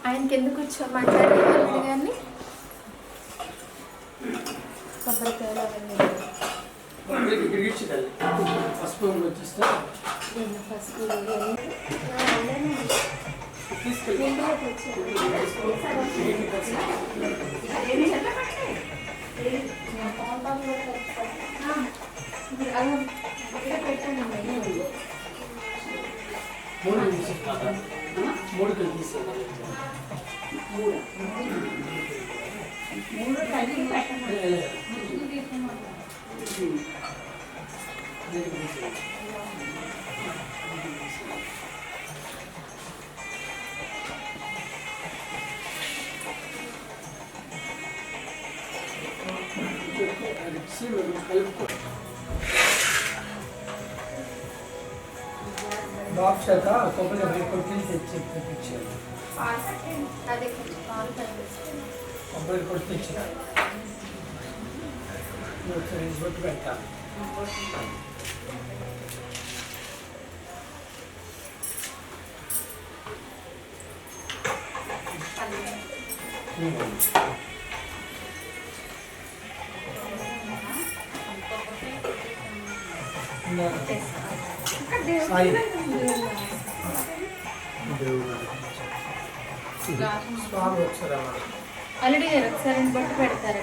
ఆయనకి ఎందుకు వచ్చా మాట్లాడేవాళ్ళు కానీ కొబ్బరికాయలు అవన్నీ పసుపు వచ్చేస్తే పసుపు మూడు కలిసి బాక్స్ చేత కొబ్బరి కొట్టి తెచ్చి తెప్పించారు కొబ్బరి కొట్టి తెచ్చినారు బొట్టు పెట్టాలి ఆల్రెడీ ఒకసారి బొట్టు పెడతారు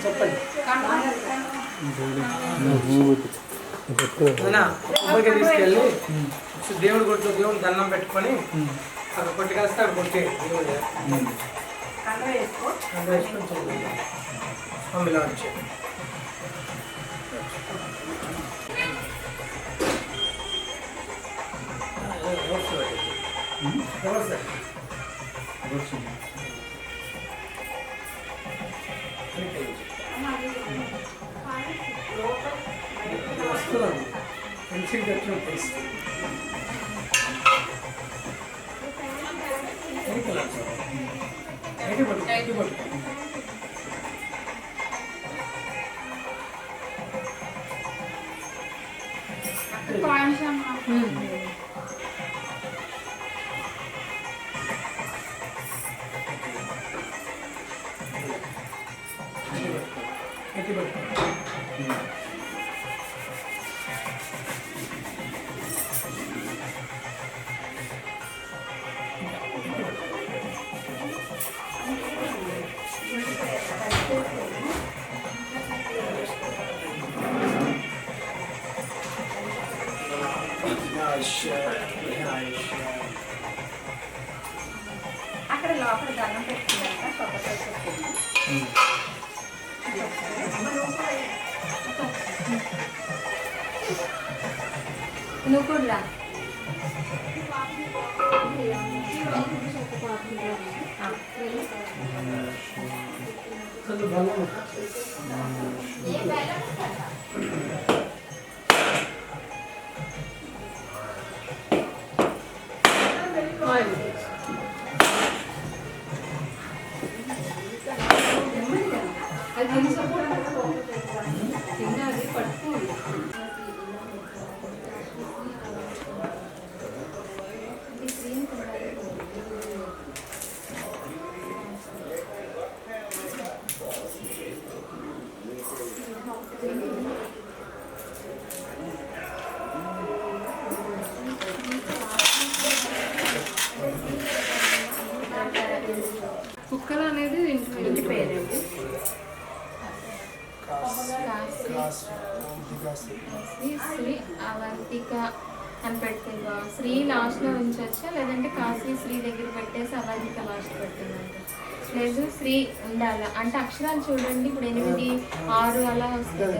చెప్పండి కొబ్బరికాయ తీసుకెళ్ళి దేవుడి కొట్లో దేవుడు దండం పెట్టుకొని అక్కడ కొట్టి కలిస్తే అక్కడ కొట్టే మమ్మీలో వచ్చే వస్తుందండి మంచిగా గట్టిగా టేస్ట్ అక్కడ లోపల దండం పెట్టుకున్నాక నువ్వు కూడా కుక్కలు అనేది ఇంటి పేరండి. శ్రీ అవంతిక అని పెట్టిందా? శ్రీ లాస్ట్లో ఉంచొచ్చా లేదంటే కాశీ శ్రీ దగ్గర పెట్టేసి అవంతిక లాస్ట్ పెట్టిందండి? లేదు శ్రీ ఉండాలా అంటే అక్షరాలు చూడండి, ఇప్పుడు 8, 6 అలా వస్తుంది.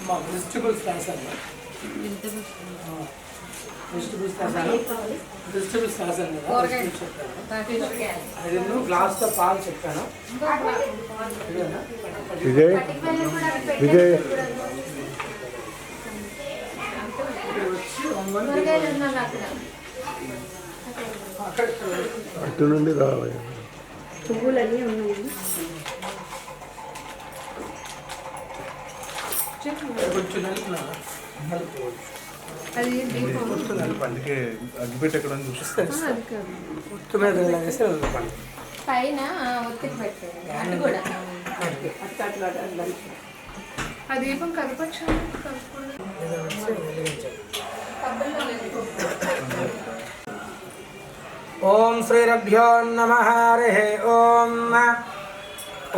వెజిటబుల్స్ రాశాను. వెజిటబుల్స్ రాశాను. వెజిటబుల్స్ రాశాను కదా. అది గ్లాస్తో పాలు చెప్పాను. విజయ్ విజయ్ అటు నుండి రావాలి. పువ్వులన్నీ ఉన్నాయి. కొంచెం నలుపున్నాను. అది అందుకే అగ్గిపెట్టి ఎక్కడ చూపిస్తాను. ఉత్తు మీద వేసి నలుపండి. పైన ఒత్తిడి పెట్టండి. అటు కూడా ఆ దీపం కలపచ్చు. ఓం శ్రీరభ్యో నమః. హరి ఓం.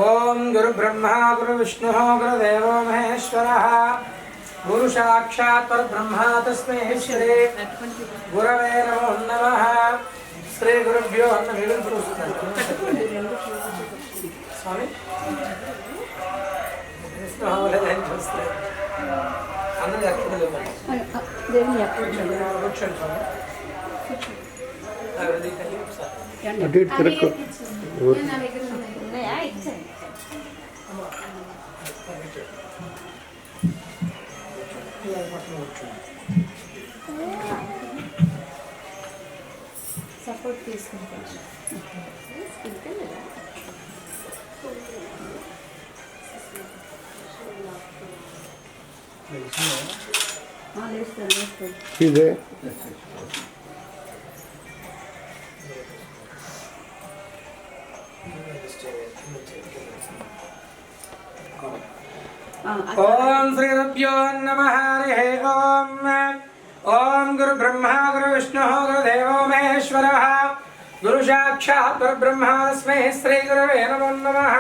ఓం గురు బ్రహ్మ గురు విష్ణు గురుదేవో మహేశ్వరః. గురు సాక్షాత్ పరబ్రహ్మ తస్మై శ్రీ గురవే నమో నమః. శ్రీ గురుభ్యో స్వామి అందరూ ఎక్కడ కూర్చోండి స్వామి. అటు ఇటు తిరక్కు. నా దగ్గర ఉన్నాయా? ఇచ్చాను. సపోర్ట్ తీసుకుంటాను. ఇదే ఓం శ్రీరభ్యో నమః. హరి ఓం. ఓం గురు బ్రహ్మ గురు విష్ణు గురుదేవో మహేశ్వరః. గురు సాక్షాత్ పరబ్రహ్మ తస్మై శ్రీ గురవే నమో నమః.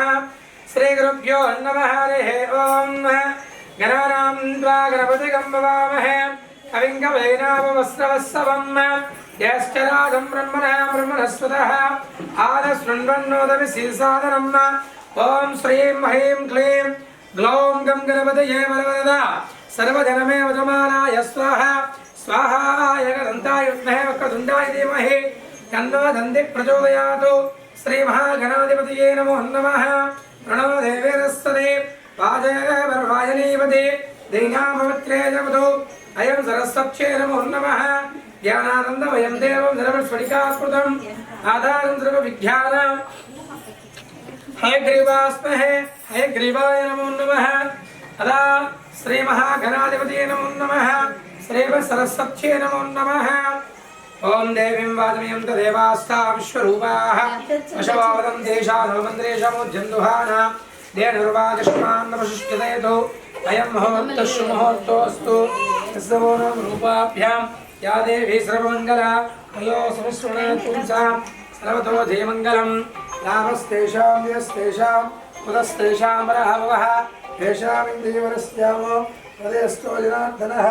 శ్రీ గురుభ్యో నమః. హరి ఓం. గణానాం త్వా గణపతిగం భవామహే. కవిం కవీనామవస్రవస్సవం. జ్యేష్ఠరాజం బ్రహ్మణా బ్రహ్మణస్పతః ఆదశృణ్వన్నోదమి శ్రీసాదనం. ఓం శ్రీం హ్రీం క్లీం గ్లౌం గం గణపతయే వరవరద సర్వజనమే వజమానాయ స్వాహ. స్వాహాయ గణంతాయ విద్మహే వక్రతుండాయ ధీమహి తన్నో దంది ప్రచోదయాత్. శ్రీ మహాగణాధిపతయే నమో నమః. ప్రణో దేవేరస్తదే వాజేవరవాయనీవదే దైనామవత్రేజవతు. అయం సరస్వత్యే నమో నమః. జ్ఞానానందమయం దేవం నిరవస్ఫటికాస్పృతం ఆధారం సర్వ విజ్ఞానం. హయగ్రీవాస్మహే. హయగ్రీవాయ నమో నమః. అదా శ్రీ మహాగణాధిపతయే నమో నమః. శ్రీవ సరస్వత్యే నమో నమః. ఓం దేవీం వాదమయం తదేవాస్తా విశ్వరూపాః అశవావదం దేశానోమంద్రేషముజ్జందుహాన దేనుర్వాజష్మాన్నవశిష్యదేతో. అయం ముహూర్తః శుభముహూర్తోऽస్తు. యస్సవోనం రూపాభ్యాం యా దేవీ సర్వమంగళ అయో సమశ్రుణాత్ పుంసాం సర్వతో జయమంగళం. లాభస్తేషాం యస్తేషాం కులస్తేషాం వరహవః. తేషామింద్రియవరస్యామో హృదయస్థో జనార్దనః.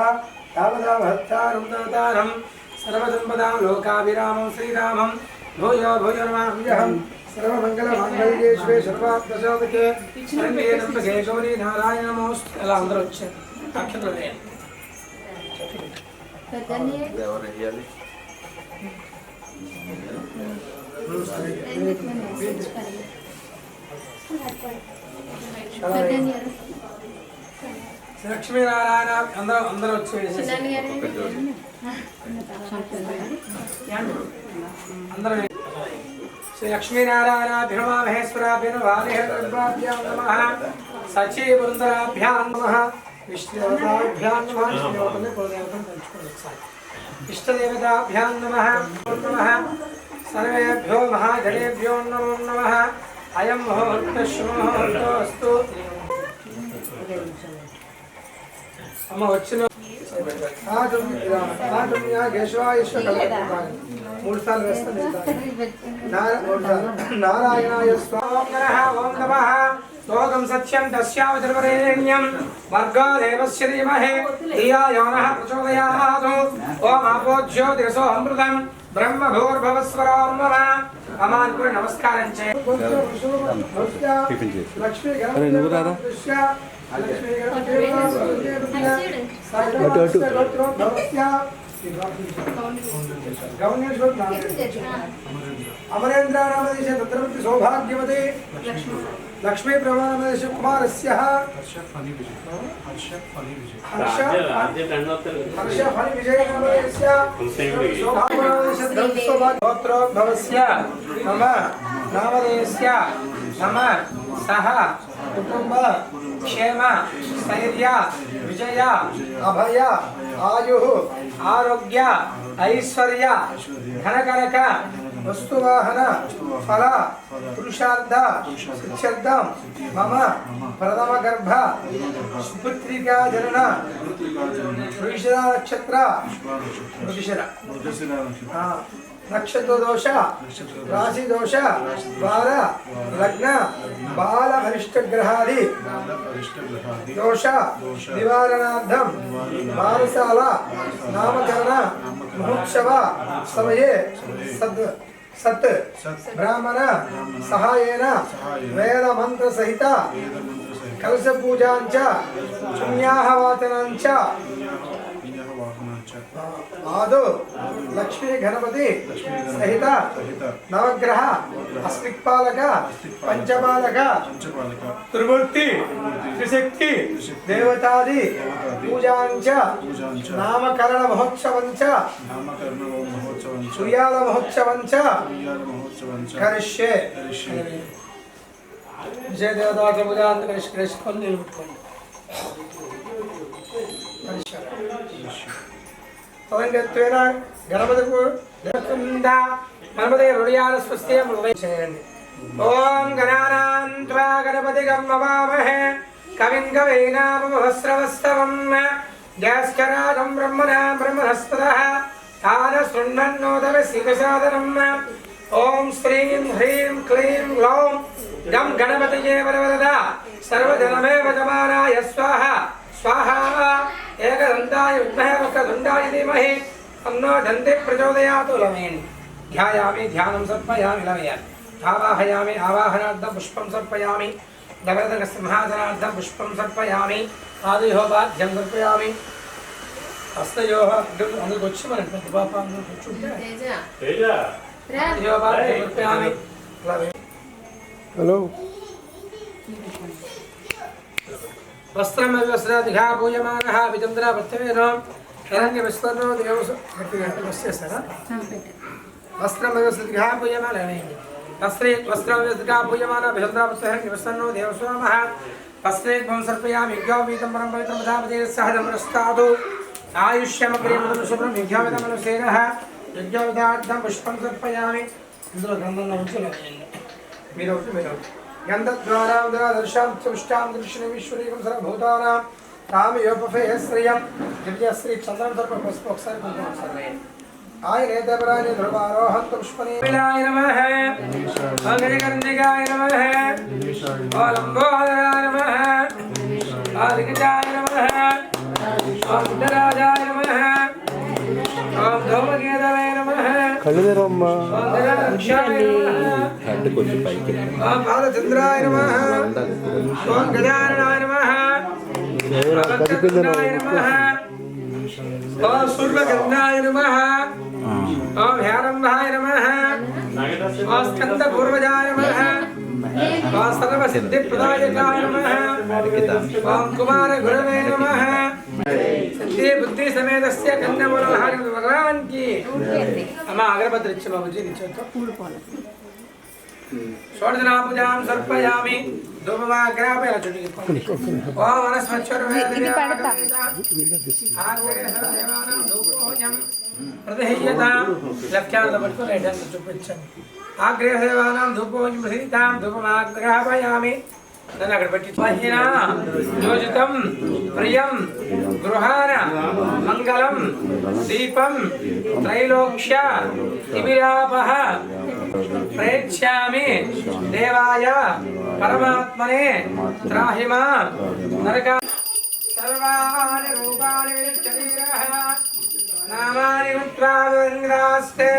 తావదా భక్తారం దాతారం సర్వసంపదాం లోకాభిరామం శ్రీరామం భూయో భూయో నమామ్యహం. సర్వమంగళమాంగళ్యే శివే సర్వార్థసాధకే శరణ్యే త్ర్యంబకే గౌరీ నారాయణ నమోస్తు. అలా అందరూ వచ్చారు. అక్షంతలు వేయండి. లక్ష్మీనారాయణ అందరూ అందరూ వచ్చి అందరూ శ్రీ లక్ష్మీనారాయణాభ్యో మహేశ్వరాభ్యో వామేభ్యాం నమః. సచీ బృందరాభ్యాం నమః. విష్ణుదేవతాభ్యాం నమః. విష్ణుదేవతల్ని కులదేవతను తలుచుకోండి ఒకసారి. ఇష్టదేవతాభ్యాం నమః నమః. సర్వేభ్యో మహాజనేభ్యో నమో నమః. అయం ముహూర్తః శుభముహూర్తోऽస్తు. అమ్మ వచ్చిన మూడు సార్లు వేస్తాను. నారాయణాయ స్వామి. ఓం నమః. లోకం సత్యం తస్యావతిర్వరేణ్యం వర్గో దేవస్య ధీమహి ధియో యో నః ప్రచోదయాత్. ఓం ఆపో జ్యోతిరసో అమృతం బ్రహ్మభూర్భవస్వరాం మమ అమాన్కు నమస్కారం చేయ టిఫిన్ చేసి లక్ష్మీ అరే నువ్వు రారా अमरेन्द्र नामदेश तत्रवर्ति सौभाग्यवते लक्ष्मी प्रमाणदेश कुमारस्य हर्ष फलि विजय नामदेश सौभाग्यवदेश धर्मसौभाग्योत्रोद्भवस्य मम नामदेस्य मम सह कुटुंब क्षेम स्थैर्य विजय अभय आयु आरोग्य ऐश्वर्य धनकनक वस्तुवाहन फल पुरुषार्थ सिद्ध्यर्थं मम प्रथम गर्भ सुपुत्रिका जनन वृषिरा नक्षत्र नक्षत्र दोष राशि दोष वार लग्न बाल अरिष्ट ग्रहादि दोष निवारणार्थं बालशाला नामकरण महोत्सव समये सत् ब्राह्मण सहायेन वेद मंत्र सहित कलश पूजांच पुण्याहवाचनांच आदो लक्ष्मी गणपति सहित नवग्रह अस्मिक्पालक पंचपालक त्रिमूर्ति त्रिशक्ति देवतादि पूजांच नामकरण महोत्सवंच सूर्याल महोत्सवंच करिष्ये विजय देवता पूजा करिष्ये తవంగత్వేన గణపతికు దేవకుంద మనమదే హృదయాల స్వస్తి చేయండి. ఓం గణానాం త్వా గణపతిగం నమామహే కవిం కవీనామహస్రవస్తవం జ్యేష్ఠరాజం బ్రహ్మణా బ్రహ్మణస్పదః తాన శృణ్వన్నోదర శిఖసాదనం. ఓం శ్రీం హ్రీం క్లీం గ్లౌం గం గణపతియే వరవరద సర్వజనమేవ జమానాయ స్వాహ स्वाहा एकदन्ताय विद्महे वक्रतुण्डाय धीमहि तन्नो दन्ति प्रचोदयात्. लवेन् ध्यायामि ध्यानं समर्पयामि लवयामि आवाहयामि आवाहनार्थं पुष्पं समर्पयामि नवरत्नसिंहासनार्थं पुष्पं समर्पयामि आदिहोपाद्यं समर्पयामि हस्तयोः అందుకొచ్చి మన పాప కూర్చుంటే ఆదిహోపాద్యం సమర్పయామి. హలో वस्त्रम वस्त्रादिघा पूयमानः विचन्द्र पत्यवेनो हिरण्य विस्वर्णो देवस्य वस्त्रम वस्त्रादिघा पूयमानः वस्त्रे वस्त्रम वस्त्रादिघा पूयमानः विचन्द्र पत्यवेनो विस्वर्णो देवस्वामः वस्त्रे त्वं सर्पयामि यज्ञोपवीतं परं पवित्रं पदापते सहजं रस्तादु आयुष्यमग्रियं शुभ्रं यज्ञोपवीतमनुसेनः यज्ञोपवीतार्थं पुष्पं सर्पयामि. इंद्रो ग्रन्थंలో ఉంచలేదు మీరు गंधद्वारां दर्शां चुष्टां दृश्यमीश्वरीकं सर्वभूतानां रामयोपफेयश्रियं दिव्यश्री चन्द्रं सर्वपुष्पोक्सर कुङ्कुमं सर्वे आयनेतपराणि ध्रुवारोहन्तु पुष्पने विलाय नमः अग्निकर्णिकाय नमः लम्बोदराय नमः आदिगजाय नमः राजाय नमः ओम धूमकेतवे नमः కళ్ళుదేరమ్మ ओम गजानक्षाय नमः హెడ్ కొంచెం పైకి ओम बालचंद्राय नमः ओम गजाननाय नमः కదిపిందన ओम सूर्यगन्धाय नमः ओम हेरम्भाय नमः ओम स्कंदपूर्वजाय नमः ओम सर्वसिद्धिप्रदायकाय नमः ओम कुमारगुरवे नमः सिद्धि बुद्धि समेतस्य कन्यामूलहारि भगवान की अम्मा अगरबत्ती इच्छ बाबूजी निचतो षोडशना पूजां समर्पयामि धूपमाग्रापय चुटिकी ओम वनस्पतिर्वेदने आग्रेसदेवानां धूपोऽयं प्रदह्यतां लक्ष्यादपट्टु लेडं चुपिच्छामि आग्रेसदेवानां धूपोऽयं प्रदह्यतां धूपमाग्रापयामि नन अगरबत्ती महिना योजितं प्रियं गृहाण मंगलं दीपं त्रैलोक्य तिमिरापः प्रेक्ष्यामि देवाय परमात्मने त्राहि मां नरका सर्वाणि रूपाणि विनिश्चरीरः नामानि कृत्वा विन्द्रास्ते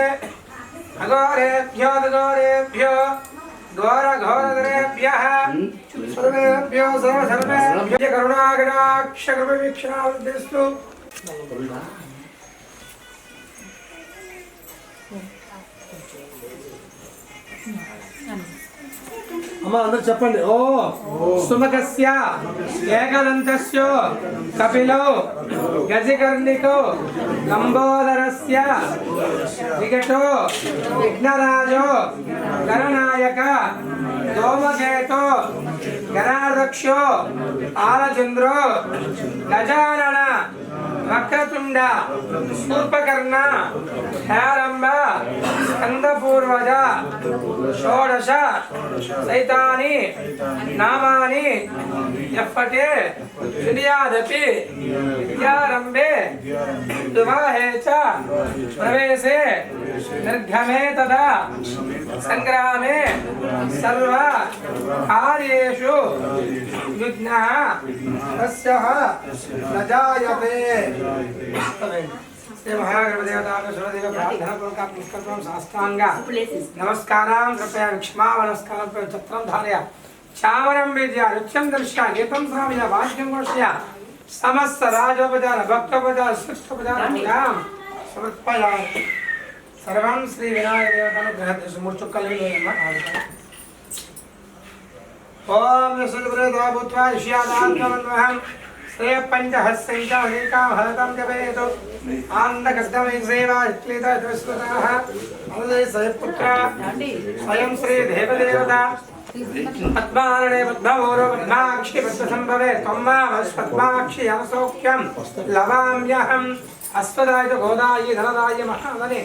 अघोरेभ्यो दघोरेभ्यो घोरघोरधरेभ्यः सर्वेभ्यो सर्वेभ्यो करुणाकटाक्ष कृपवीक्षणावद्यस्तु అమ్మ అందరూ చెప్పండి ఓ सुमकस्य एकदन्तस्य कपिलो गजकर्णिको लंबोदरस्य विकटो विघ्नराजो गणनायक धूमकेतो गणाध्यक्षो आलचंद्रो गजानन वक्रतुंड शूर्पकर्ण हेरंब स्कंदपूर्वज षोडश सैतानि नामानि यफ्फटे विद्यादपि विद्यारंभे विवाहे च प्रवेशे निर्गमे तदा संग्रामे सर्व कार्येषु विघ्नः तस्यः न जायते। श्री महागणपदेवता सुरदेव प्रार्थना पूर्वक निष्कल्पं साष्टांग नमस्कारां कृपया विक्ष्मा नमस्कारं छत्रं धारय चामरं विद्या नृत्यं दर्शय गीतं श्रावय वाद्यं घोषय समस्त राजोपचार भक्तोपचार शिष्टोपचार पूजां समर्पयामि। सर्वं श्री विनायक देवतानुग्रहस्य मूर्छुक्कलेयम् ओम यशोदरेता भूत्वा ईश्यादात्मन्वहं श्रेय पंचहस्संच हरिका हरतं जपेतु आनन्दकष्टमय सेवा इत्लिता विस्कृताः अनुदय सयपुत्र स्वयं श्री देवदेवता पद्मारणे पद्मवोरो पद्माक्षि पद्मसंभवे त्वम्मावस्पद्माक्षि अनसौख्यं लवाम्यहम् अस्वदाय गोदाय धनदाय महाधने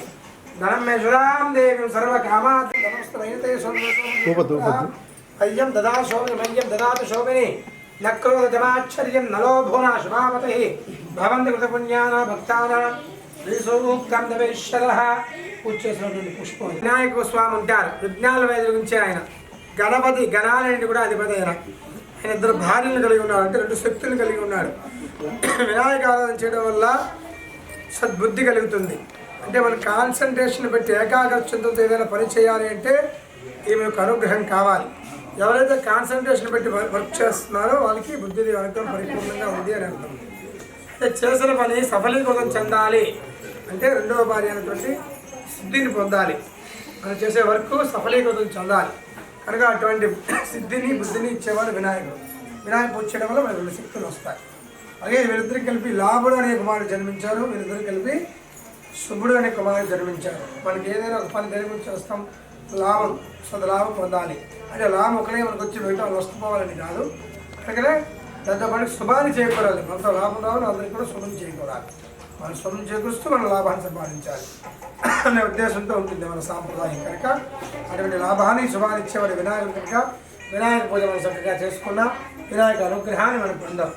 धनं मे सुरां देवीं सर्वकामात् नमस्ते सर्वतो अय्यं ददा शोभनमय्यं ददातु शोभिनी न क्रोध जमाश्चर्यं नलो भुवना शुभावतिः भवन्ति कृतपुण्यानां भक्तानां श्रीसूक्तं दवेश्वरः उच्चस्वरूपी पुष्पం వినాయక స్వామి ఉంటారు విజ్ఞాన వేద గురించి ఆయన గణపతి గణాలన్నింటి కూడా అధిపతి ఆయన ఇద్దరు భార్యలను కలిగి ఉన్నాడు అంటే రెండు శక్తులను కలిగి ఉన్నాడు వినాయక ఆరాధన చేయడం వల్ల సద్బుద్ధి కలుగుతుంది అంటే మన కాన్సంట్రేషన్ పెట్టి ఏకాగ్రతతో ఏదైనా పని చేయాలి అంటే ఈమె యొక్క అనుగ్రహం కావాలి ఎవరైతే కాన్సన్ట్రేషన్ పెట్టి వర్క్ చేస్తున్నారో వాళ్ళకి బుద్ధి అనుగ్రహం పరిపూర్ణంగా ఉంది అని అర్థం చేసిన పని సఫలీకృతం చెందాలి అంటే రెండవ భార్య అనేటువంటి సిద్ధిని పొందాలి మనం చేసే వర్క్ సఫలీకృతం చెందాలి కనుక అటువంటి సిద్ధిని బుద్ధిని ఇచ్చేవాడు వినాయకుడు వినాయక పూజ చేయడం వల్ల మనకు రెండు శక్తులు వస్తాయి అలాగే వీరిద్దరు కలిపి లాభుడు అనే కుమారుడు జన్మించారు వీరిద్దరు కలిపి శుభుడు అనే కుమారుడు జన్మించారు మనకి ఏదైనా ఒక పని జరిగి చేస్తాం లాభం సదలాభం పొందాలి అంటే లాభం ఒకనే మనకు వచ్చి బయట వస్తుపోవాలని కాదు అందుకనే పెద్ద పనికి శుభాన్ని చేకూరాలి మనతో లాభం రావాలి అందరికీ కూడా శుభం చేకూరాలి మనం శుభం చేకూరుస్తూ మన లాభాన్ని సంపాదించాలి అనే ఉద్దేశంతో ఉంటుంది మన సాంప్రదాయం కనుక అటువంటి లాభాన్ని శుభాన్ని ఇచ్చేవాడు వినాయకుడు కనుక వినాయక పూజ మనం చక్కగా చేసుకున్నాం వినాయక అనుగ్రహాన్ని మనం పొందాం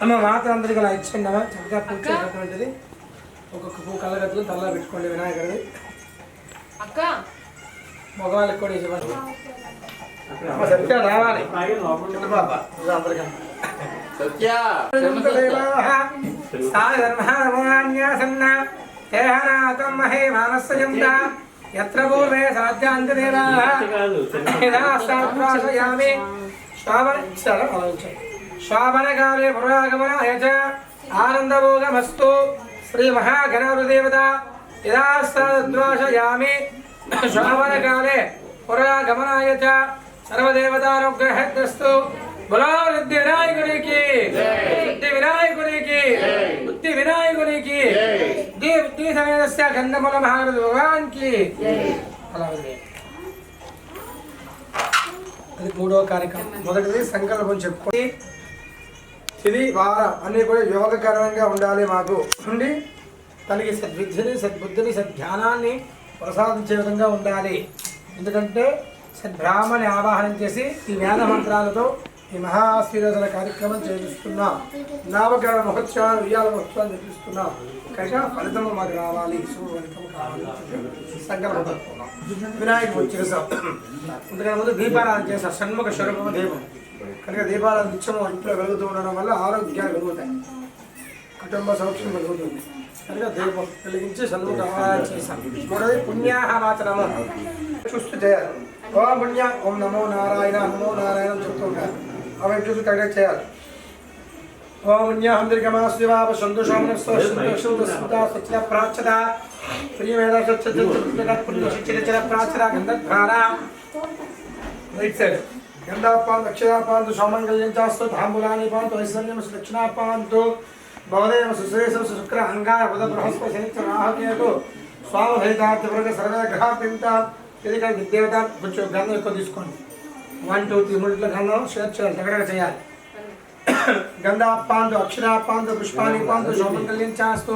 అమ్మ మాత్రం అందరికీ అలా ఇచ్చిండి చక్కగా పూజ చేసినటువంటిది ఒక్కొక్క పువ్వు కళ్ళగత్తులు తల్లా పెట్టుకోండి వినాయకుడిది అక్క మగవాళ్ళకి కూడా ఇవ్వండి సత్య రావాలి బాబా సత్యధర్మాన్యాసన్న దేహనాథం మహే మానస్యంత యత్ర పూర్వే సాధ్యాంతదేవాయామి శ్రావణకాలే పురాగమనాయ చ ఆనందభోగమస్తు శ్రీ మహాగణాధిదేవత యదా సాధ్వాసయామి శ్రావణకాలే పురాగమనాయ చ సర్వదేవతానుగ్రహస్తు బలో సిద్ధి వినాయకునికి సిద్ధి వినాయకునికి బుద్ధి వినాయకునికి బుద్ధి సమేతస్య గంధముల మహాగణపతి భగవాన్కి అలా అది మూడో కార్యక్రమం మొదటిది సంకల్పం చెప్పుకోండి ఇది వారం అన్నీ కూడా యోగకరంగా ఉండాలి మాకు ఉండి తనకి సద్విద్యని సద్బుద్ధిని సద్ధ్యానాన్ని ప్రసాదించే విధంగా ఉండాలి ఎందుకంటే సద్బ్రాహ్మణి ఆవాహనం చేసి ఈ వేద మంత్రాలతో ఈ మహాశీరోజన కార్యక్రమం చేయిస్తున్నాం నామకరణ మహోత్సవాలు ఉయ్యాల మహోత్సవాలు నిర్మిస్తున్నాం కనుక ఫలితము మాకు రావాలి ఫలితం కావాలి సంకల్పం పెట్టుకున్నాం వినాయక పూజ చేసాం అందుకని ముందు దీపారాధన చేసాం షణ్ముఖ స్వరూపము దేవం కనుక దీపారాధన నిత్యము ఇంట్లో వెలుగుతూ ఉండడం వల్ల ఆరోగ్యాలు కలుగుతాయి కుటుంబ సౌఖ్యం కలుగుతుంది కనుక దీపం వెలిగించి సన్ముఖ ఆవాహన చేశాం. మూడవది పుణ్యాహవాచనము చూస్తూ చేయాలి. ఓం పుణ్య ఓం నమో నారాయణ అని చెప్తుంటారు. అవి చూస్తూ కరెక్ట్ చేయాలి. ఓం పుణ్యాహం దీర్ఘమాస్వాప సంతోషంతా స్వచ్ఛ ప్రాచ్యత ప్రియమేద స్వచ్ఛ ప్రాచ్యత గంధద్వార రైట్ సైడ్ గంధాపాంతు అక్షరాపాంతు సౌమంగళ్యం చాస్తు తాంబూలాని పాంతు ఐశ్వర్యం సులక్షణాపాంతు భవదేవ సుశ్రేషం శుక్ర అంగార బుధ బృహస్పతి శనిచర రాహుకేతు స్వామభైతార్థవర్గ సర్వ గ్రహాత్యంత ఇది కానీ విద్దేవత కొంచెం గంధం ఎక్కువ తీసుకోండి. 1 2 3 మూడిట్లో గంధం షేర్ చేయాలి, దగ్గర చేయాలి. గంధాపాంతు అక్షరాపాంతు పుష్పాని పాంతు సౌమంగళ్యం చాస్తు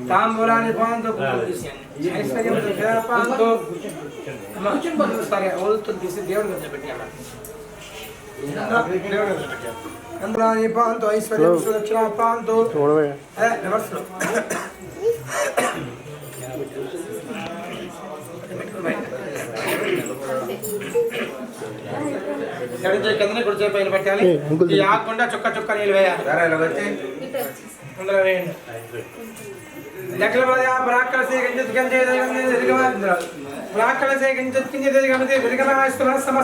తాంబూలాని పాంతు ఐశ్వర్యం సులక్షణాపాంతు సరే అవుతుంది తీసి దేవుడి పెట్టాలి. గంధాని పాంతు ఐశ్వర్యం సులక్షణ పాంతు రివర్స్ కిందనే కుడిచే పైన పెట్టాలి. ఈ ఆకుండా చుక్క నీళ్ళు వేయాలి. అందులో వేయండి. లెక్కల మీద ప్రాక్కలసే కించిత్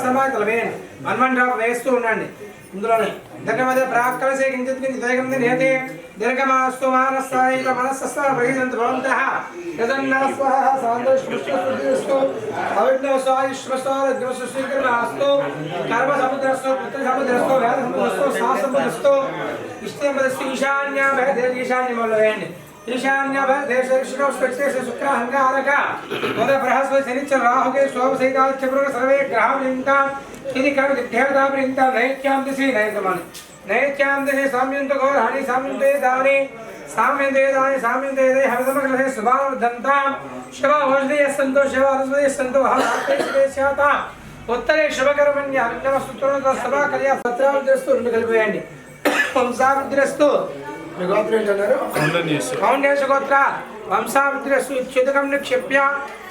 సమాతలు వేయండి. 1 డ్రాప్ వేస్తూ ఉండండి. ఇందులోనే దగ్గర మీద ప్రాక్కలసే కించిత్ నేతే దీర్ఘమాస్తు మానస్థాయిక మనస్స ప్రగీతంత భవంతః యదన్నా స్వాహ సాంతోష్మస్తు అవిఘ్నవస్తు ఆయుష్మస్తు ఆరోగ్యమస్తు స్వీకరణాస్తు కర్మ సముద్రస్తు పుత్ర సముద్రస్తు వేద సముద్రస్తు సా సముద్రస్తు ఇష్టంబదస్తు ఈశాన్యములో వేయండి. ఈశాన్య దేశ శుక్ర అంగారక మొద బృహస్పతి శనిచర రాహుకే శోభసైతాచ్యపుర సర్వే గ్రహం ఇది కవి దేవతాపరింత నైత్యాం దిశి నైతమాని నైత్యాం దిశి సామ్యంత ఘోరాణి సామ్యంతే దాని సామ్యంతే హరితమకలసే శుభావర్ధంతాం శివ ఔషధయ సంతో శివ అరుషధయ సంతో హాత ఉత్తరే శుభకర్మణ్య నమస్తుతో సభా కళ్యా పత్రావృద్ధిస్తూ 2 కలిపేయండి. వంశావృద్ధిస్తూ మీ గోత్రం ఏంటన్నారు? కౌండేశ గోత్ర వంశావృద్ధిరస్తు ఇచ్యుతకం నిక్షిప్య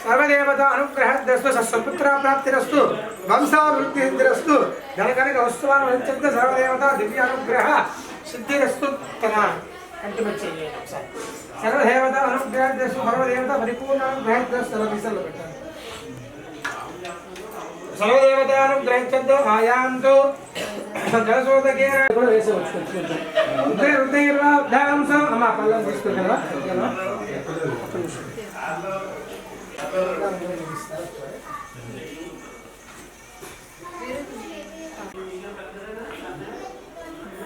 సర్వదేవత అనుగ్రహద్రస్తు సత్పుత్ర ప్రాప్తిరస్తు వంశావృద్ధిరస్తు ధనకనక వస్తువాన్ వంచంత సర్వదేవత దివ్య అనుగ్రహ సిద్ధిరస్తు తన కంటిమచ్చి సర్వదేవత అనుగ్రహద్రస్తు సర్వదేవత పరిపూర్ణ అనుగ్రహద్రస్తు విసల్లో పెట్టాలి. సర్వదేవత అనుగ్రహించద్దు ఆయాంతో జలసోదకే కూడా వేసేవచ్చు. ఉదయం అమ్మ పళ్ళం తీసుకుంటారా?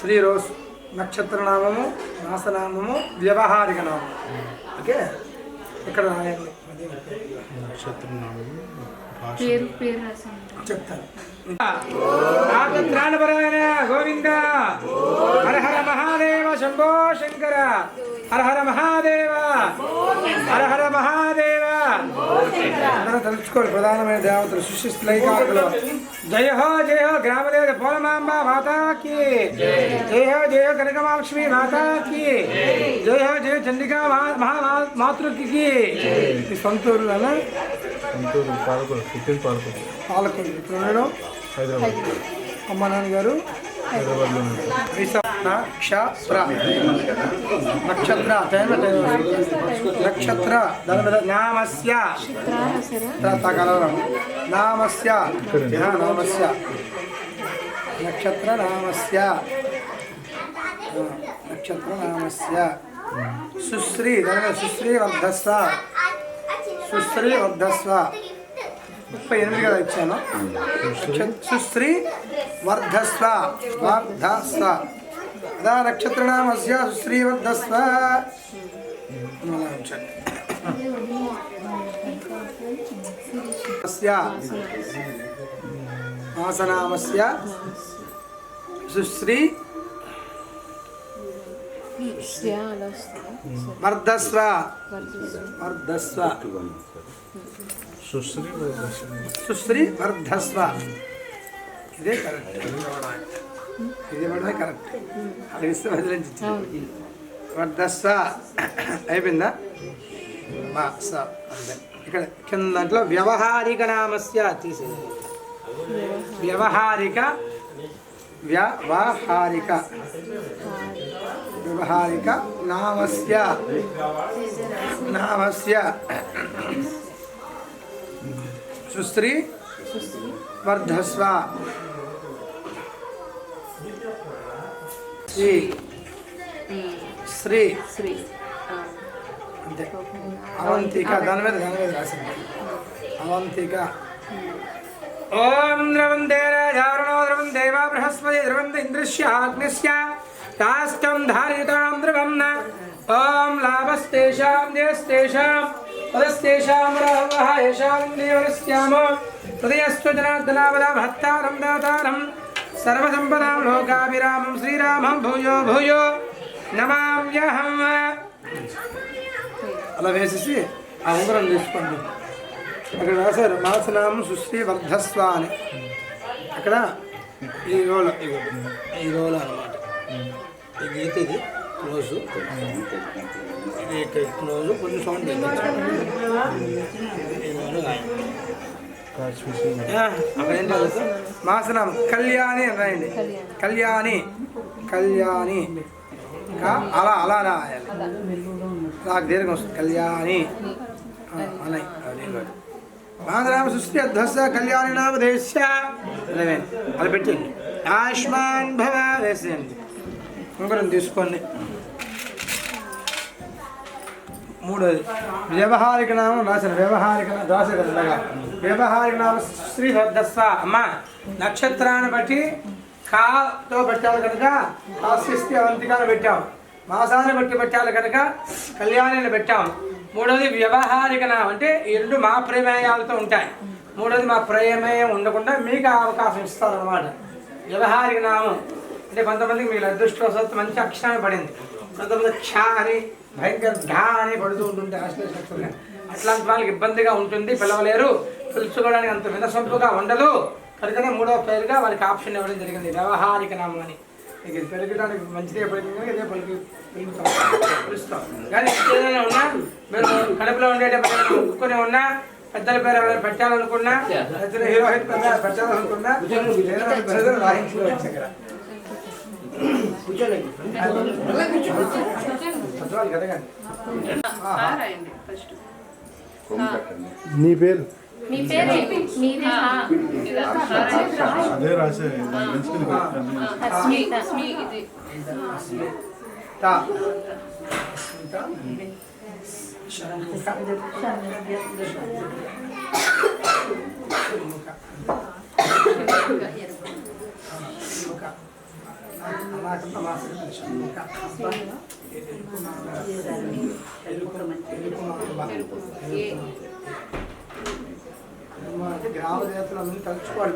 త్రీ రోజ్ నక్షత్ర నామము, మాసనామము, వ్యవహారిక నామము. ఓకే, ఇక్కడ రాయండి. చెప్తాను. గోవింద హర హర మహాదేవ శంభో శంకర హర హర మహాదేవ హర హర మహాదేవ. అందరూ తలుచుకోండి. ప్రధానమైన దేవతలు సృష్టిస్తులైకాకులు. జయ హో గ్రామదేవత పోలమాంబ మాతాకి జయ హో కనకమహాలక్ష్మి మాతాకి జయ హో చండికా మాతృకి. సొంతూరు పాలకొండ. ఇప్పుడు నేను అమ్మ నాన్నగారు నక్షత్ర నామస్య నామస్య నక్షత్ర నామస్య సుశ్రీ సుశ్రీ వర్ధస్వ 38 కదా ఇచ్చాను. సుశ్రీ వర్ధస్వ అదా నక్షత్ర నామస్య సుశ్రీ వర్ధస్వ. మాసనామస్య సుశ్రీ వర్ధస్వ సుశ్రీ వర్ధస్వ. ఇదే కరెక్ట్. ఇది పడమే కరెక్ట్. అది ఇస్తే వదిలించి వర్ధస్వ అయిపోయిందా? ఇక్కడ కింద దాంట్లో వ్యవహారిక నామస్య తీసేది. వ్యవహారిక వ్యవహారిక నామస్య సుశ్రీ వర్ధస్వ శ్రీ శ్రీ శ్రీ అంతే అవంతిక దాని మీద రాసింది అవంతిక ఓం ద్రవందే రాజారుణో ద్రవం దేవా బృహస్పతి ద్రవంత ఇంద్రస్య అగ్నిస్య తాస్తం ధారితాం ద్రవం న ఓం లాభస్తేషాం దేస్తేషాం పదస్తేషాం రావః యశాం దేవస్యామ హృదయస్తు జనార్దనావద భక్తారం దాతారం సర్వసంపదాం లోకాభిరామం శ్రీరామం భూయో భూయో నమామ్యహం. అలా వేసేసి ఆ ఉంగరం తీసుకోండి. అక్కడ రాశారు మాసనామం సుశ్రీ వర్ధస్వ అని. అక్కడ ఈ రోల అనమాట. ఈ గీత ఇది క్లోజు, ఇది ఇక్కడ క్లోజు, కొంచెం సౌండ్ అక్కడ ఏంటి మాసనామం కళ్యాణి అని రాయండి. కళ్యాణి కళ్యాణి అలా అలా రాయాలి. నాకు దీర్ఘం వస్తుంది. కళ్యాణి అలా మాసనామ సృష్టి అధ్వస్య కళ్యాణి నామధేస్య అలా పెట్టండి. ఆయుష్మాన్ భవ వేసేయండి. ఉంగరం తీసుకోండి. మూడోది వ్యవహారిక నామం రాసిన వ్యవహారిక నామ శ్రీ వర్ధస్వ. అమ్మ నక్షత్రాన్ని బట్టి కాతో పెట్టాలి కనుక కాస్యస్తి అవంతికాన్ని పెట్టాం. మాసాన్ని బట్టి పెట్టాలి కనుక కళ్యాణిని పెట్టాం. మూడోది వ్యవహారిక నామం అంటే ఈ రెండు మా ప్రమేయాలతో ఉంటాయి. మూడోది మా ప్రమేయం ఉండకుండా మీకు అవకాశం ఇస్తారన్నమాట. వ్యవహారిక నామం అంటే కొంతమందికి మీకు అదృష్టవశాత్తు మంచి అక్షరాన్ని పడింది, కొంతమంది క్ష అని భయంకర ఘా అని పడుతూ ఉంటుంది ఆశ్లేష. అట్లాంటి వాళ్ళకి ఇబ్బందిగా ఉంటుంది, పిలవలేరు, పిలుచుకోవడానికి అంత వినసొంపుగా ఉండదు. కనుకనే మూడవ పేరుగా వాళ్ళకి ఆప్షన్ ఇవ్వడం జరిగింది వ్యవహారిక నామం అని. మీకు ఇది పెరగడానికి మంచిదే పలికింది, ఇదే పిలుస్తాం. కానీ ఏదైనా ఉన్నా మీరు కడుపులో ఉండేటప్పుడు ముక్కుని ఉన్నా, పెద్దల పేరు ఎవరైనా పెట్టాలనుకున్నా, పెద్దల హీరోయిన్ పెట్టాలనుకున్నా రాయించుకోవచ్చు. ఇక్కడ నీ పేరు మీ పేరు అదే రాసే గ్రామ దేవతలందరూ తలుచుకోవాలి.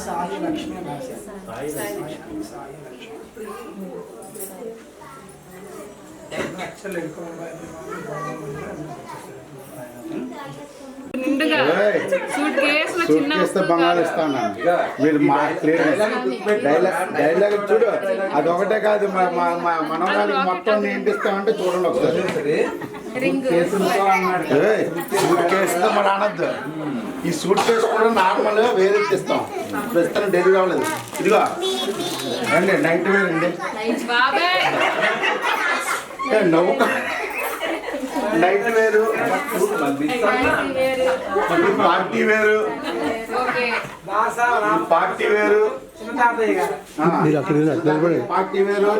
సాయి లక్ష్మి నిండుగా సూట్ కేసు బంగారు ఇస్తాను. మీరు మా డైలాగ్ చూడు, అదొకటే కాదు మనోరానికి మొత్తం నింపిస్తామంటే చూడండి ఒకసారి. సూట్ కేసుతో మరి అనద్దు. ఈ సూట్ కేసు కూడా నార్మల్ వేరే ఇస్తాం. ప్రస్తుతం డెలివరీ అవ్వలేదు. ఇదిగో అండి నైట్ వేర్ అండి. నవ్వుక నైట్ వేరు, పార్టీ వేరు, పార్టీ వేరు, పార్టీ వేరు,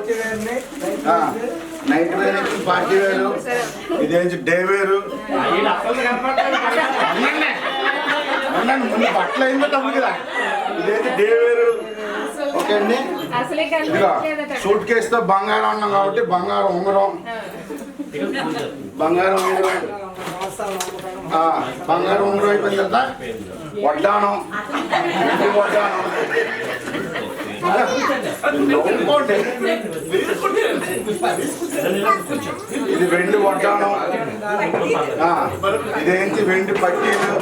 నైట్ వేరు, పార్టీ వేరు, ఇదేంటి డే వేరు. ముందు బట్టలు అయిందో తప్పుడు కదా. ఇదేంటి డే వేరు. ఓకే అండి. సూట్ కేసుతో బంగారం అన్నాం కాబట్టి బంగారం ఉంగరం, బంగారం ఉంగరం, బంగారం ఉంగరం అయిపోయిన తర్వాత వడ్డానం, వడ్డానం, ఇది వెండి వడ్డానం, ఇదేంటి వెండి పట్టీలు.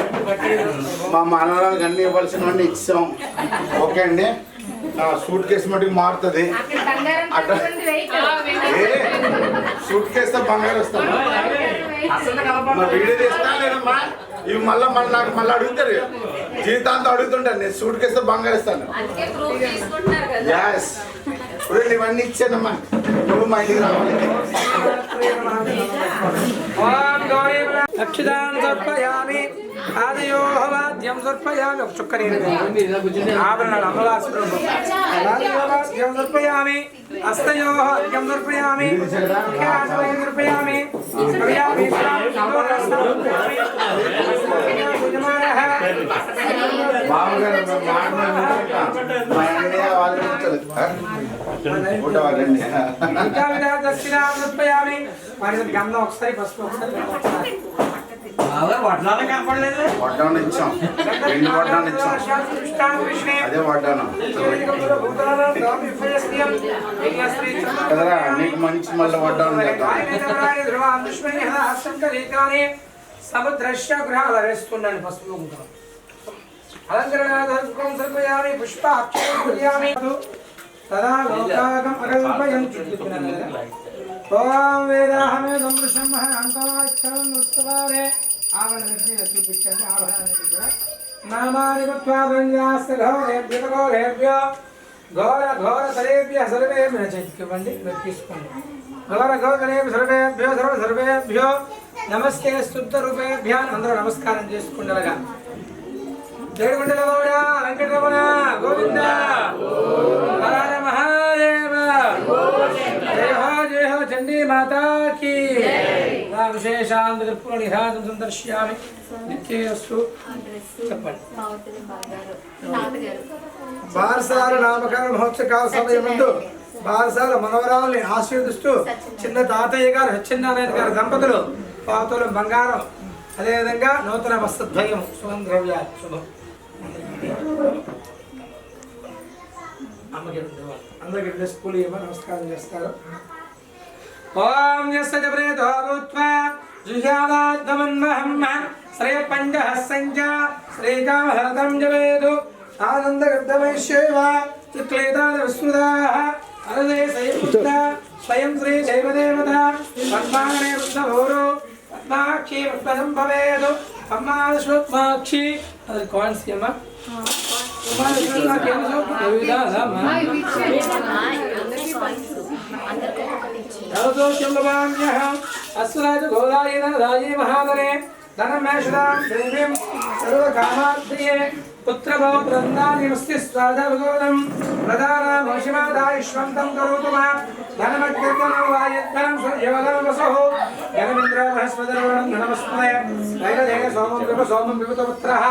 మా మనవరాలకు అన్ని ఇవ్వాల్సినవన్నీ ఇచ్చాం. ఓకే అండి. సూట్ కేసు మటుకు మారుతుంది. సూట్ కేసుతో బంగారం వస్తాం. మా వీడియో తీస్తాను లేదమ్మా ఇవి మళ్ళీ నాకు మళ్ళీ అడుగుతారు జీవితాంతం అడుగుతుంటాను నేను సూట్ కేస్తే బంగారు ఇస్తాను యాస్ ఇప్పుడు ఇవన్నీ ఇచ్చానమ్మా నువ్వు మా ఇంటికి రావాలి అక్షిదాన్ సమర్పయామి ఆదియోహ వాద్యం సమర్పయామి ఒక చుక్క నీళ్ళు ఆభరణాలు అమలాస్పదం ఆదియోహ వాద్యం సమర్పయామి హస్తయోహ వాద్యం సమర్పయామి ముఖ్యాసనం సమర్పయామి కవ్యామి సమర్పయామి మరి గంధం ఒకసారి పసుపు ఒకసారి వడ్డాను ఇచ్చాం రెండు వడ్డాను ఇచ్చాం అదే వడ్డాను కదరా నీకు మంచి మళ్ళీ వడ్డాను సముద్రశ్య గృహాలు వేస్తున్నాను పసుపు అలంకరణామి పుష్పాక్షయామి తదా లోకాగం అకల్పయం ఓం వేదాహమేదం వృషంహంతమాక్షరే ఆభరణాన్ని చూపించండి ఆభరణానికి కూడా నామాని గోరేభ్యో ఘోర ఘోర సరేభ్య సర్వేభ్య చేతికివ్వండి మీరు తీసుకోండి ఘోర ఘోరేభ్య సర్వేభ్యో సర్వేభ్యో నమస్తే శుద్ధ రూపేభ్య అందరూ నమస్కారం చేసుకుంటారుగా జయగుండల గౌడ వెంకటరమణ గోవింద హర మహాదేవ జయ హో చండీ మాతా కీ విశేషాంతర్పుర నిరాజం సందర్శ్యామి నిత్యేస్తు చెప్పండి బారసాల నామకరణ మహోత్సవ సమయం ముందు బారసాల మనవరాల్ని ఆశీర్వదిస్తూ చిన్న తాతయ్య గారు సత్యనారాయణ గారి దంపతులు పాతులు బంగారం అదేవిధంగా నూతన వస్త్రద్వయం సుగంధ్రవ్యాలు శుభం అందరికి స్కూల్ నమస్కారం చేస్తారు ఓం యస్య ప్రేతో భూత్వా జుజావాద్మన్మహమ్మ శ్రేయపండః సంజ శ్రీకామహతం జవేదు ఆనందగర్ధమైష్యేవ త్రిక్లేదాన విస్మృతాః అరదే సయపుత్ర స్వయం శ్రీ దైవదేవత పద్మాగణే వృద్ధభూరు పద్మాక్షి వృద్ధం భవేదు పద్మాశ్వత్మాక్షి అది కాన్సి అమ్మ అస్వరాజ గోదాయన రాజీ మహాదరే ధనమేషదాం దేవీం సర్వకామాద్రియే పుత్రభౌత్రందాని మస్తి స్వాదభగోదం ప్రధానమోషిమాదాయుష్మంతం కరోతు మా ధనమకీర్తనం వాయద్ధనం యవనం వసః జగమింద్ర బృహస్పతిర్వణం ధనమస్మయ నైరదేన సోమం విభ సోమం విభుతపుత్రః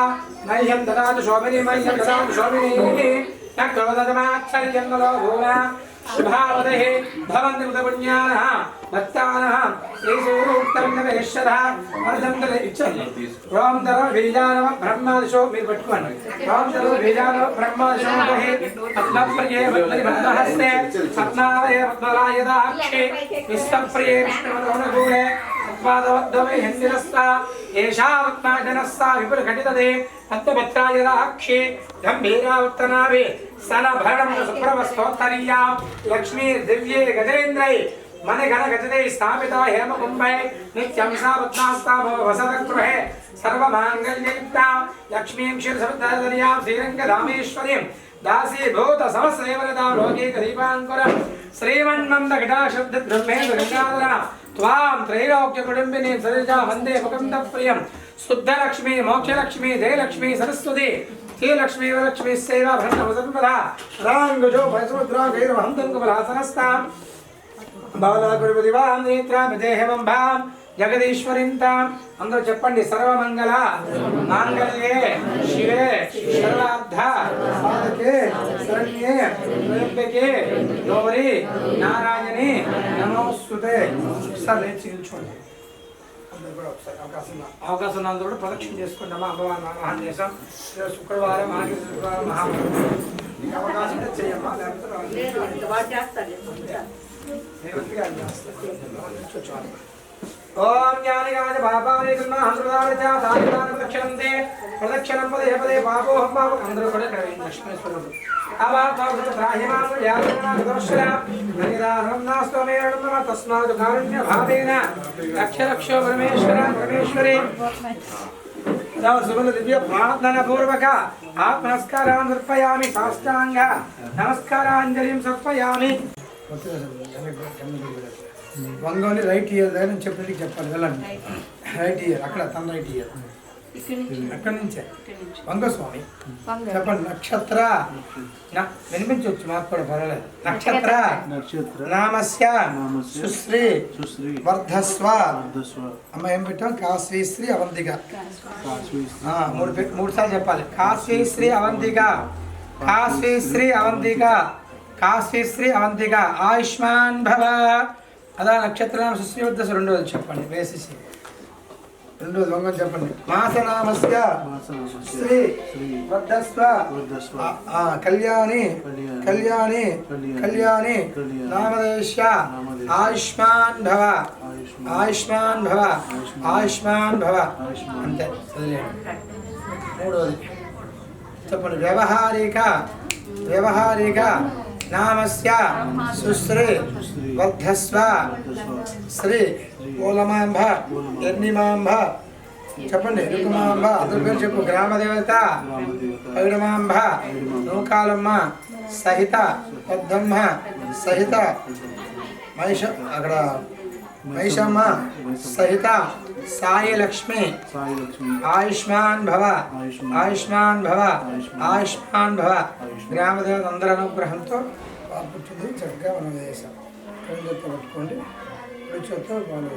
మహ్యం దదాతు శోభిని మహ్యం దదాతు శోభిని నక్రోదమాక్షర్యం నలో భూనా శుభావదే భవంతి ఉదపుణ్యానః భక్తానః శ్రీసూక్తం నవేశ్వరః వర్ధంతరే ఇచ్చండి రోం తర బీజానవ బ్రహ్మాదిశో మీరు పట్టుకోండి రోం తర బీజానవ బ్రహ్మాదిశో మహే పద్మప్రియే పద్మహస్తే పద్మావయ పద్మలాయదాక్షే విశ్వప్రియే విష్ణుమనోనగూరే పద్మాదవద్వమే హిందిరస్తా ఏషా పద్మాజనస్తా విపులఘటితదే పద్మపత్రాయదాక్షే గంభీరావర్తనావే సనభరణం సుప్రభస్తోత్తరీయా లక్ష్మీ దివ్యే గజేంద్రై मन गण गजते स्थापिता हेम कुंभे नित्यं सा पद्मास्ता वसतगृहे सर्वमांगल्ययुक्ता लक्ष्मीं क्षीरसमुद्रधर्यां श्रीरङ्गधामेश्वरीं दासीभूत समस्तदेवतां लोके दीपाङ्कुरं श्रीमन्मन्दघटाशब्दब्रह्मेन्द्र गङ्गाधरा त्वां त्रैलोक्यकुटुम्बिनीं सरिजा वन्दे मुकुन्दप्रियं शुद्धलक्ष्मी मोक्षलक्ष्मी जयलक्ष्मी सरस्वती श्रीलक्ष्मी वरलक्ष्मी सेवा भ्रमणवसन्पदा राङ्गजो भयसमुद्रा गैरवहन्तङ्गबलासनस्तां బాలకుడివాం నేత్రామదేహం భాం జగదీశ్వరింతాం అందరూ చెప్పండి సర్వమంగళ మాంగళ్యే శివే సర్వార్థ సాధకే శరణ్యే త్రయంబకే గౌరీ నారాయణి నమోస్తుతే ఒకసారి లేచి నిల్చోండి అందరూ కూడా ఒకసారి అవకాశం ఉన్న అందరూ కూడా ప్రదక్షిణ చేసుకోండి అమ్మా అమ్మవారి నామహాన్ చేసాం శుక్రవారం శుక్రవారం మహామంగళం అవకాశం చేయమ్మా లేకపోతే ओम ज्ञानिगाय पापानि कर्महंसुदारच दायिदान प्रदक्षिणन्ते प्रदक्षिणं पदे पदे पापोहं पाप अंदर కూడా లక్ష్మీ స్వరూపం తస్మాత్ కారుణ్య భావేన లక్ష లక్షో పరమేశ్వరి సుమల దివ్య ప్రార్థన పూర్వక ఆత్మనమస్కారాన్ని సమర్పయామి సాష్టాంగ నమస్కారాంజలిం సమర్పయామి వంగోని రైట్ ఇయర్ దగ్గర నుంచి చెప్పి చెప్పాలి వెళ్ళండి రైట్ ఇయర్ అక్కడ తన రైట్ ఇయర్ అక్కడి నుంచే వంగస్వామి చెప్పండి నక్షత్ర వినిపించవచ్చు మాకు కూడా పర్వాలేదు నక్షత్ర నామస్య సుశ్రీ వర్ధస్వ అమ్మ ఏం పెట్టాం కాశ్రీశ్రీ అవంతిక మూడు సార్లు చెప్పాలి కాశ్రీశ్రీ అవంతిక కాశ్రీశ్రీ అవంతిక కాశ్రీశ్రీ అవంతిక ఆయుష్మాన్ భవ అదా నక్షత్రనామ సుశ్రీ వర్ధస్వ రెండోది చెప్పండి వేసేసి రెండోది వంగం చెప్పండి మాసనామస్య శ్రీ వర్ధస్వ కళ్యాణి కళ్యాణి కళ్యాణి నామదేశ్య ఆయుష్మాన్ భవ ఆయుష్మాన్ భవ ఆయుష్మాన్ భవ అంతే మూడోది చెప్పండి వ్యవహారిక వ్యవహారిక నామస్య సుశ్రీ వర్ధస్వ శ్రీ ఓలమాంబ ఎర్నిమాంబ చెప్పండి రుకుమాంబ అందరి పేరు చెప్పు గ్రామదేవత పైడమాంబ నూకాలమ్మ సహిత పద్దమ్మ సహిత మహిష అక్కడ మహిషమ్మ సహిత సాయి లక్ష్మి ఆయుష్మాన్ భవ ఆయుష్మాన్ భవ ఆయుష్మాన్ భవ గ్రామదేవత అందరి అనుగ్రహంతో పుట్టింది చక్కగా మనం వేసాం రెండు పట్టుకోండి రుచితో బాగుంది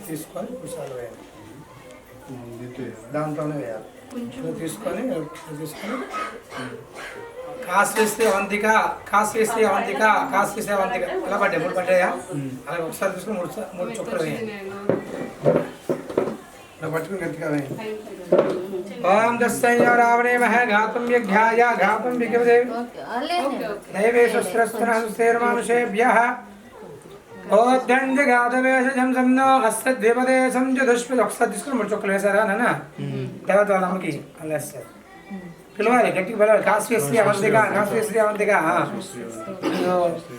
తీసుకొని కుసాలు వేయాలి దాంట్లోనే వేయాలి తీసుకొని కాశ్రీశ్రీ అవంతిక కాశ్రీశ్రీ అవంతిక కాశ్రీశ్రీ అవంతిక ఎలా పడ్డాయి మూడు పడ్డాయా అలా ఒకసారి తీసుకొని మూడు చుక్కలు వేయాలి ఇలా పట్టుకుని గట్టిగా వేయండి ఓం దస్సయ్య రావణే మహ ఘాతం యజ్ఞాయ ఘాతం విగ్రహదేవి నైవేశస్త్రస్తనహస్తేర్మానుషేభ్యః ఓద్యంజగాదవేషజం సన్నో హస్తద్విపదే సంజదుష్పి ఒకసారి తీసుకుని మూడు చుక్కలు వేశారా నాన్న తర్వాత వాళ్ళ అమ్మకి అలా వేస్తారు పిలవాలి గట్టిగా పిలవాలి కాశ్రీశ్రీ అవంతిక కాశ్రీశ్రీ అవంతిక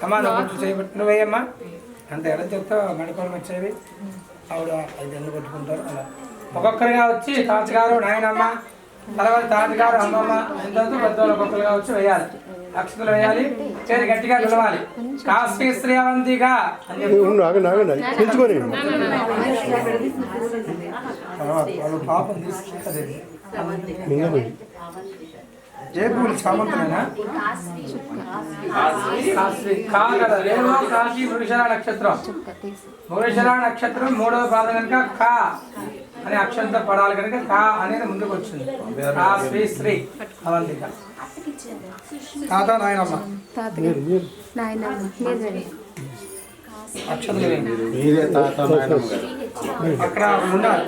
అమ్మా నువ్వు కొంచెం చేయబట్టి నువ్వు వేయమ్మా అంతే ఎలా చెప్తావు మడికోలు వచ్చేవి ఆవిడ 5 ఏళ్ళు కొట్టుకుంటారు అలా ఒక్కొక్కరిగా వచ్చి తాతగారు నాయనమ్మ తర్వాత తాతగారు అమ్మమ్మ ఎంత పెద్దవాళ్ళు ఒక్కొక్కరుగా వచ్చి వేయాలి అక్షతలు వేయాలి చేతి గట్టిగా పిలవాలి కాశ్రీశ్రీ అవంతిక అని చెప్పి పాపం తీసుకుంటుంది ఏ పూలు చామంతులేనా కాశీ మృగశిర నక్షత్రం మృగశిర నక్షత్రం 3వ పాదం కనుక కా అనే అక్షరంతో పడాలి కనుక కా అనేది ముందుకు వచ్చింది శ్రీ శ్రీ అవంతిక తాత నాయనమ్మ అక్షతలు అక్కడ ఉండాలి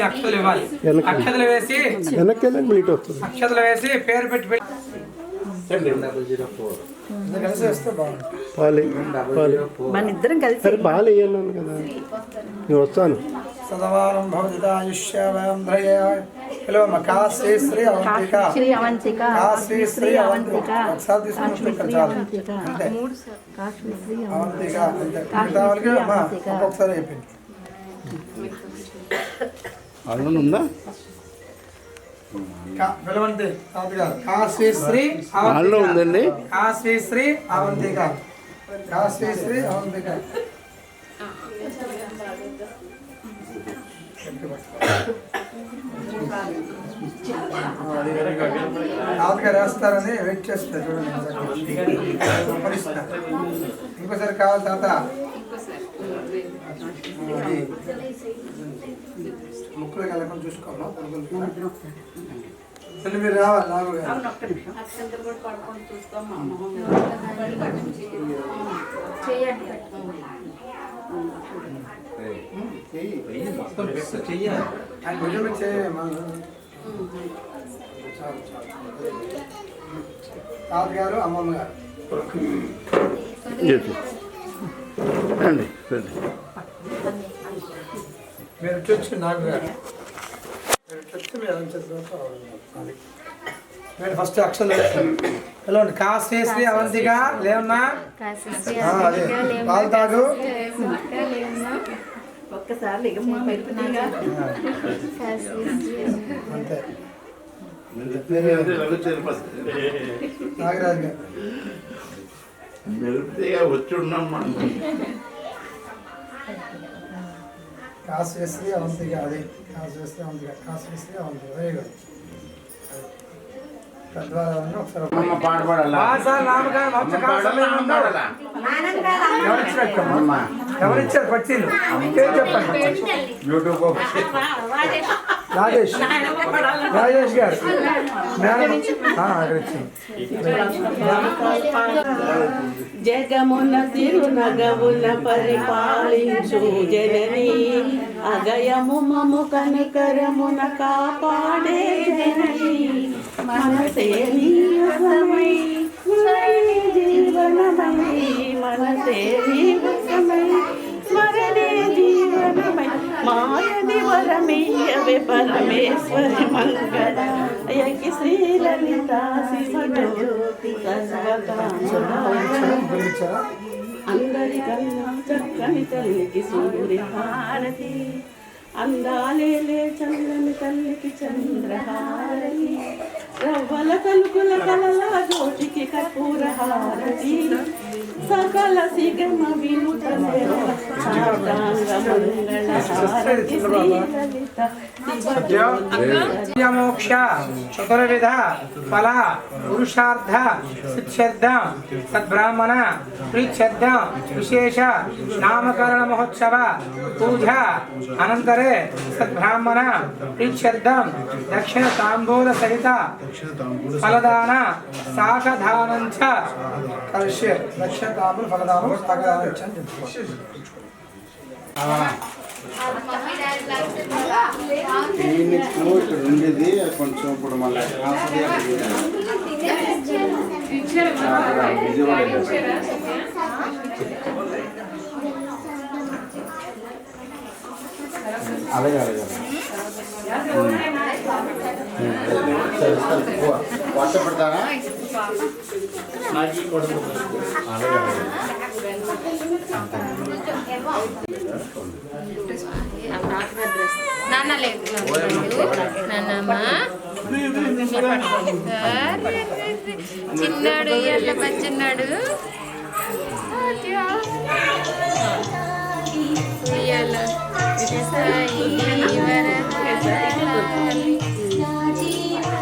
అక్షతలు ఇవ్వాలి అక్షతలు వేసి అక్షతలు వేసి పేరు పెట్టి కలిసి వేస్తే బాగుంటుంది వస్తాను సదవారం భవదిదాయుష్యవేంద్రయ పిలవమ్మ కాశ్రీశ్రీ అవంతిక కాశ్రీశ్రీ అవంతిక ఒకసారి తీసుకుని అంతే అవంతిక అంతే మిగతా వాళ్ళకి అమ్మా ఒక్కొక్కసారి చెప్పింది ఉందా పిలవండి తాతగారు కాశ్రీశ్రీ ఉందండి కాశ్రీశ్రీ అవంతిక కాశ్రీశ్రీ అవంతిక తాతగారు వేస్తారని వెయిట్ చేస్తారు చూడండి ఇంకోసారి కావాలి తాత ముక్కులు కలకుండా చూసుకోవాలా మీరు రావాలి నాకు తాతగారు అమ్మమ్మ గారు మీరు చూసి నాకు గారు మీరు చూసి ఎడం చేతి తర్వాత అది మీరు ఫస్ట్ అక్షరం హలో కాశ్రీ అవంతిక లేవన్నా అదే పాలు తాగు ఒక్కసారి అంతే నాగరాజు గారు వచ్చి ఉన్నామ్మా కాశ్రీ అవంతిక అది కాశ్రీ అవంతిక కాశ్రీ అవంతిక వెరీ గుడ్ పెద్దవాళ్ళని ఒకసారి అమ్మ పాట పాడాలా ఎవరిచ్చారు పట్టీలు పేరు చెప్పండి యూట్యూబ్ రాజేష్ గారు మేడం అక్కడ ఇచ్చింది జగమున తిరునగవున పరిపాలించు జనని అగయము మము కనికరమున కాపాడే జనని మనసే నీయమై జీవనమై మనసే నీవసమై స్మరణే జీవనమై మాయని వరమీయవే పరమేశ్వరి మంగళ యకి శ్రీలలిత శివజ్యోతి గురించారా అందరికన్నా చక్కని తల్లికి సూర్యహారతి అందాలేలే చల్లని తల్లికి చంద్రహారతి రవ్వల కలుకుల కలల జ్యోతికి కర్పూర హారతి సకల సిగమ వినుత సాష్టాంగ మంగళ హారతి శ్రీలలిత మోక్ష చతుర్విధ ఫల పురుషార్థ సిద్ధ్యర్థం సద్బ్రాహ్మణ ప్రీత్యర్థం విశేష నామకరణ మహోత్సవ పూజ అనంతరే సద్బ్రాహ్మణ ప్రీత్యర్థం దక్షిణ తాంబూల సహిత ఫలదాన శాఖదానం చ కలిష్య దక్షిణ తాంబూల ఫలదానం శాఖదానం చ ఇక్కడ ఉండేది కొంచెం ఇప్పుడు మళ్ళీ విజయవాడ అలాగే అలాగే వాట్సాప్ పెడతారా అలాగే అలాగే నాన్న లేదు నాన్నమ్మ చిన్నాడు ఎల్ల పచ్చిన్నాడు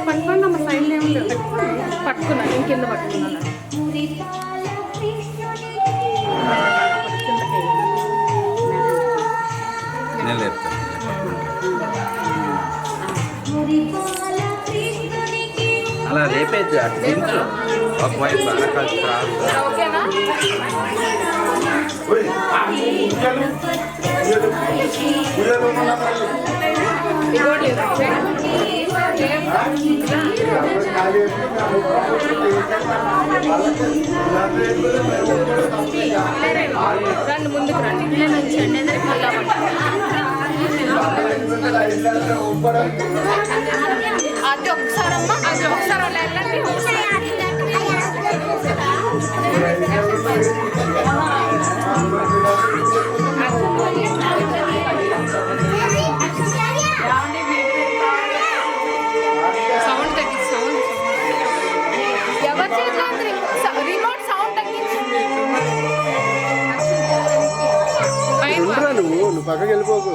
పట్టుకోండి అమ్మ సైడ్ ఏం లేదు పట్టుకున్నా నేను కింద పట్టుకున్నాను నేను లేపుతాను అలా లేపేది అటు దించు ఒకవైపు వెనకాల క్రాస్ ఓకేనా రండి ముందుకు రండి ఇలా నుంచండి ఎదురుకి అది ఒకసారి అమ్మా అది ఒకసారి అలా వెళ్ళండి సౌండ్ తగ్గించి సౌండ్ ఎవరి చేతిలో ఉంది రిమోట్ సౌండ్ తగ్గించి ఉండరా నువ్వు పక్కకి వెళ్ళిపోకు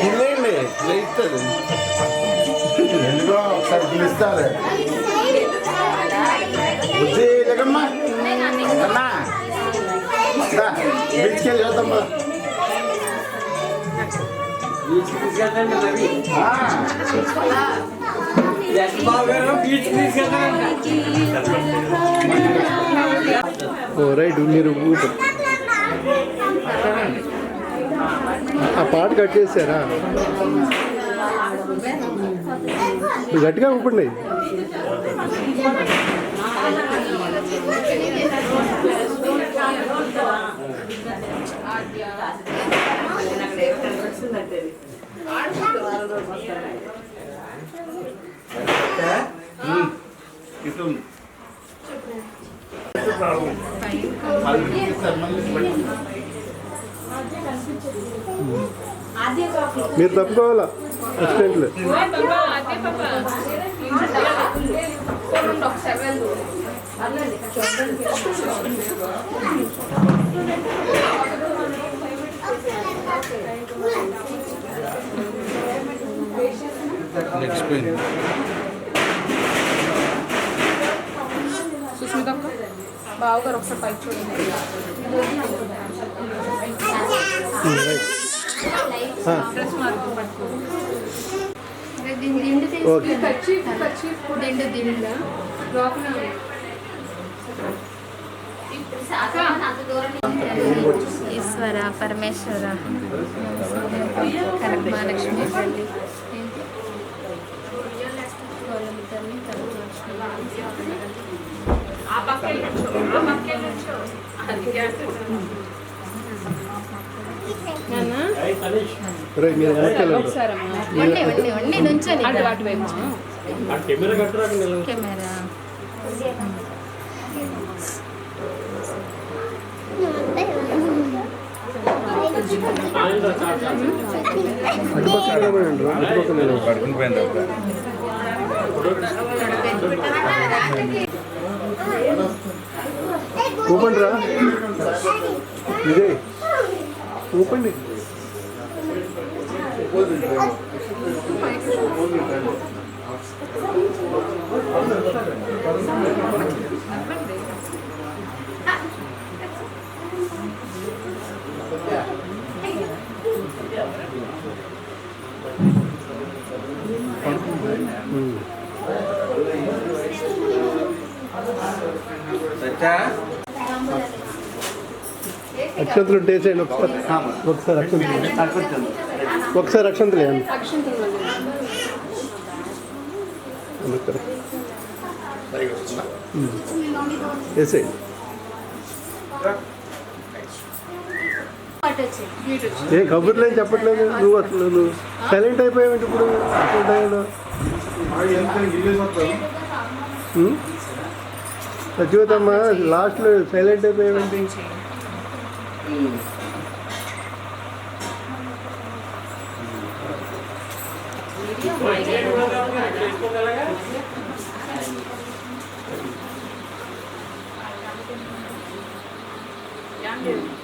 ఇల్లేండి లేస్తుంది ఎందుకో ఒకసారి పిలుస్తారు బుద్ధి లేకమ్మా అన్నా బీచ్కి వెళ్ళి చూద్దాం రైట్ మీరు ఆ పాట కట్ చేశారా? మీరు గట్టిగా ఊపండి. మీరు తప్పుకోవాలా అసిస్టెంట్లు. సుస్మిత అక్క బావగారు ఒకసారి పైకి చూడండి. డ్రెస్ మార్పు పట్టుకో. దిండు దిండు దిండు లోపల ఈశ్వర పరమేశ్వర కనకమహాలక్ష్మి తల్లి తల్లి మీరు వెనక్కి వండి నుంచొని కెమెరా పడుకుని పోయింది. ఊపండి రా, ఇదే ఊపండి. అక్షంతలు టేసేయండి ఒకసారి. ఒకసారి అక్షంతలు, ఒకసారి అక్షంతలు వేయండి. వేసేయండి. ఏ కబుర్లు ఏం చెప్పట్లేదు నువ్వు. అసలు నువ్వు సైలెంట్ అయిపోయావు ఇప్పుడు టైంలో. సచివతమ్మ లాస్ట్లో సైలెంట్ అయిపోయావేంటి? Yeah.